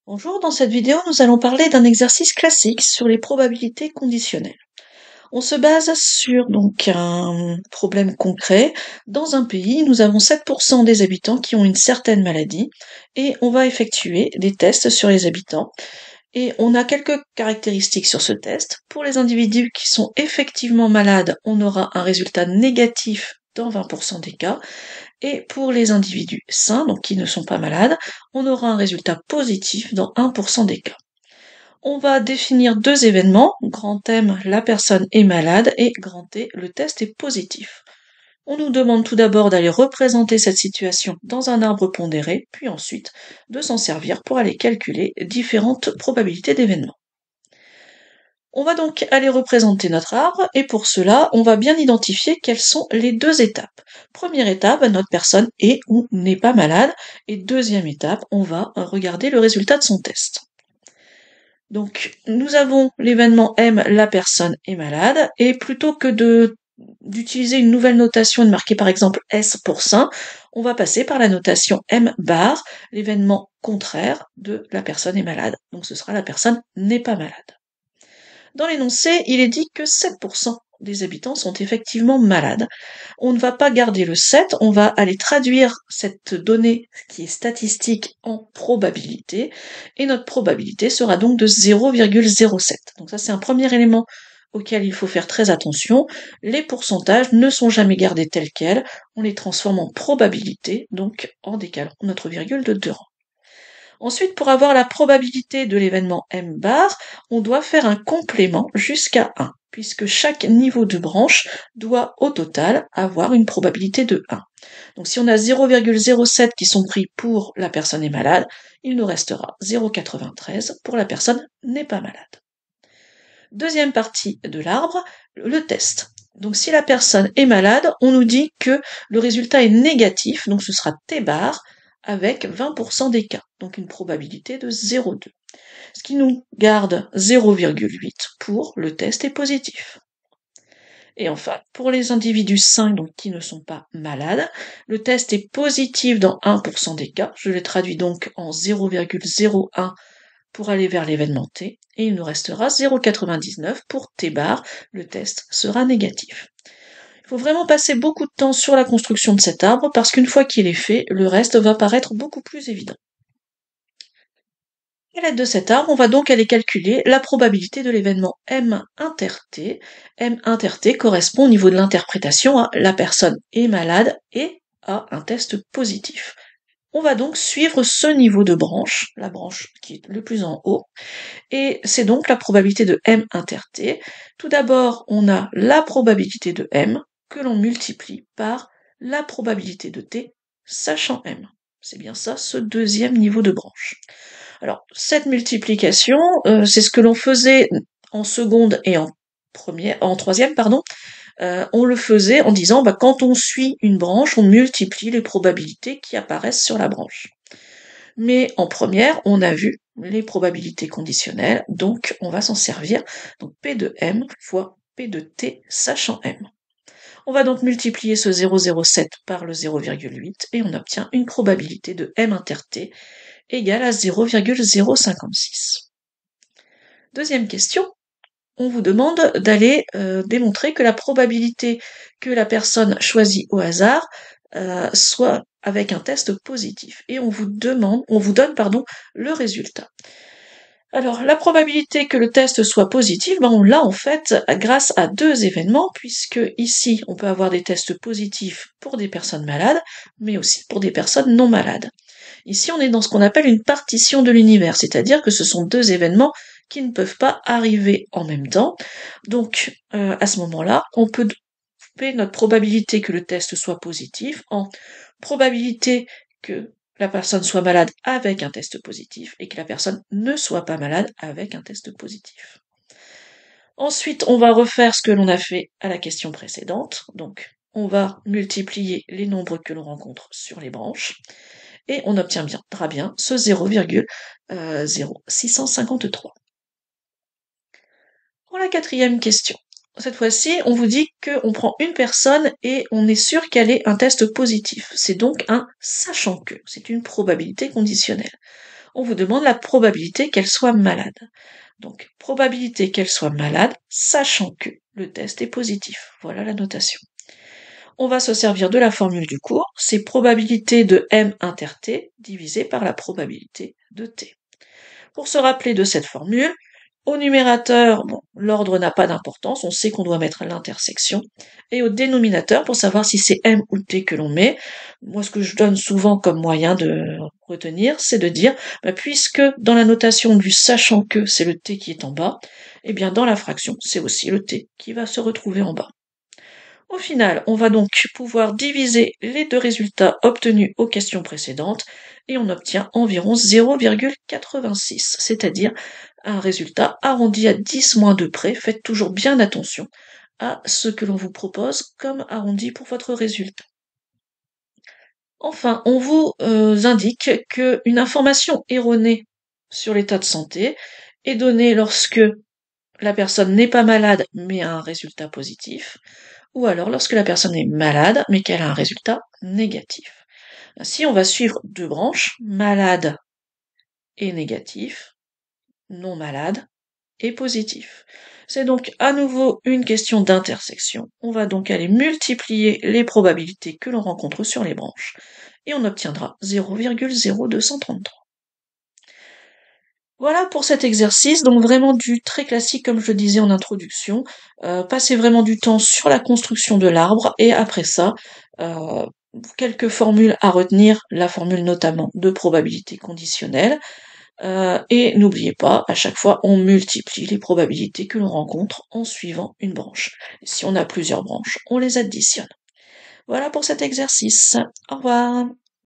Bonjour, dans cette vidéo, nous allons parler d'un exercice classique sur les probabilités conditionnelles. On se base sur donc un problème concret. Dans un pays, nous avons 7% des habitants qui ont une certaine maladie et on va effectuer des tests sur les habitants. Et on a quelques caractéristiques sur ce test. Pour les individus qui sont effectivement malades, on aura un résultat négatif dans 20% des cas. Et pour les individus sains, donc qui ne sont pas malades, on aura un résultat positif dans 1% des cas. On va définir deux événements, grand M, la personne est malade, et grand T, le test est positif. On nous demande tout d'abord d'aller représenter cette situation dans un arbre pondéré, puis ensuite de s'en servir pour aller calculer différentes probabilités d'événements. On va donc aller représenter notre arbre et pour cela, on va bien identifier quelles sont les deux étapes. Première étape, notre personne est ou n'est pas malade et deuxième étape, on va regarder le résultat de son test. Donc, nous avons l'événement M, la personne est malade et plutôt que d'utiliser une nouvelle notation et de marquer par exemple S pour sain, on va passer par la notation M bar, l'événement contraire de la personne est malade. Donc ce sera la personne n'est pas malade. Dans l'énoncé, il est dit que 7% des habitants sont effectivement malades. On ne va pas garder le 7, on va aller traduire cette donnée qui est statistique en probabilité, et notre probabilité sera donc de 0,07. Donc ça c'est un premier élément auquel il faut faire très attention. Les pourcentages ne sont jamais gardés tels quels, on les transforme en probabilité, donc en décalant notre virgule de 2 rangs. Ensuite, pour avoir la probabilité de l'événement M bar, on doit faire un complément jusqu'à 1, puisque chaque niveau de branche doit au total avoir une probabilité de 1. Donc si on a 0,07 qui sont pris pour la personne est malade, il nous restera 0,93 pour la personne n'est pas malade. Deuxième partie de l'arbre, le test. Donc si la personne est malade, on nous dit que le résultat est négatif, donc ce sera T bar, avec 20% des cas, donc une probabilité de 0,2. Ce qui nous garde 0,8 pour le test est positif. Et enfin, pour les individus sains, donc qui ne sont pas malades, le test est positif dans 1% des cas, je le traduis donc en 0,01 pour aller vers l'événement T, et il nous restera 0,99 pour T bar, le test sera négatif. Il faut vraiment passer beaucoup de temps sur la construction de cet arbre parce qu'une fois qu'il est fait, le reste va paraître beaucoup plus évident. À l'aide de cet arbre, on va donc aller calculer la probabilité de l'événement M inter T. M inter T correspond au niveau de l'interprétation à la personne est malade et a un test positif. On va donc suivre ce niveau de branche, la branche qui est le plus en haut, et c'est donc la probabilité de M inter T. Tout d'abord, on a la probabilité de M que l'on multiplie par la probabilité de T, sachant M. C'est bien ça, ce deuxième niveau de branche. Alors, cette multiplication, c'est ce que l'on faisait en seconde et en troisième, pardon. On le faisait en disant, quand on suit une branche, on multiplie les probabilités qui apparaissent sur la branche. Mais en première, on a vu les probabilités conditionnelles, donc on va s'en servir. Donc P de M fois P de T sachant M. On va donc multiplier ce 0,07 par le 0,8 et on obtient une probabilité de M inter T égale à 0,056. Deuxième question, on vous demande d'aller démontrer que la probabilité que la personne choisit au hasard soit avec un test positif. Et on vous donne le résultat. Alors, la probabilité que le test soit positif, on l'a en fait grâce à deux événements, puisque ici, on peut avoir des tests positifs pour des personnes malades, mais aussi pour des personnes non malades. Ici, on est dans ce qu'on appelle une partition de l'univers, c'est-à-dire que ce sont deux événements qui ne peuvent pas arriver en même temps. Donc, à ce moment-là, on peut couper notre probabilité que le test soit positif en probabilité que la personne soit malade avec un test positif et que la personne ne soit pas malade avec un test positif. Ensuite, on va refaire ce que l'on a fait à la question précédente. Donc, on va multiplier les nombres que l'on rencontre sur les branches et on obtiendra bien ce 0,0653. Pour la quatrième question, cette fois-ci, on vous dit qu'on prend une personne et on est sûr qu'elle ait un test positif. C'est donc un sachant que, c'est une probabilité conditionnelle. on vous demande la probabilité qu'elle soit malade. Donc, probabilité qu'elle soit malade, sachant que le test est positif. Voilà la notation. On va se servir de la formule du cours, c'est probabilité de M inter T divisé par la probabilité de T. Pour se rappeler de cette formule, au numérateur, bon, l'ordre n'a pas d'importance, on sait qu'on doit mettre l'intersection. Et au dénominateur, pour savoir si c'est M ou T que l'on met, moi ce que je donne souvent comme moyen de retenir, c'est de dire, puisque dans la notation du sachant que c'est le T qui est en bas, eh bien dans la fraction, c'est aussi le T qui va se retrouver en bas. Au final, on va donc pouvoir diviser les deux résultats obtenus aux questions précédentes et on obtient environ 0,86, c'est-à-dire un résultat arrondi à 10-2 près. Faites toujours bien attention à ce que l'on vous propose comme arrondi pour votre résultat. Enfin, on vous indique qu'une information erronée sur l'état de santé est donnée lorsque la personne n'est pas malade mais a un résultat positif, ou alors lorsque la personne est malade mais qu'elle a un résultat négatif. Ainsi, on va suivre deux branches, malade et négatif, non malade et positif. C'est donc à nouveau une question d'intersection. On va donc aller multiplier les probabilités que l'on rencontre sur les branches et on obtiendra 0,0233. Voilà pour cet exercice, donc vraiment du très classique comme je le disais en introduction. Passez vraiment du temps sur la construction de l'arbre et après ça, euh, quelques formules à retenir, la formule notamment de probabilité conditionnelle. Et n'oubliez pas, à chaque fois, on multiplie les probabilités que l'on rencontre en suivant une branche. Si on a plusieurs branches, on les additionne. Voilà pour cet exercice. Au revoir.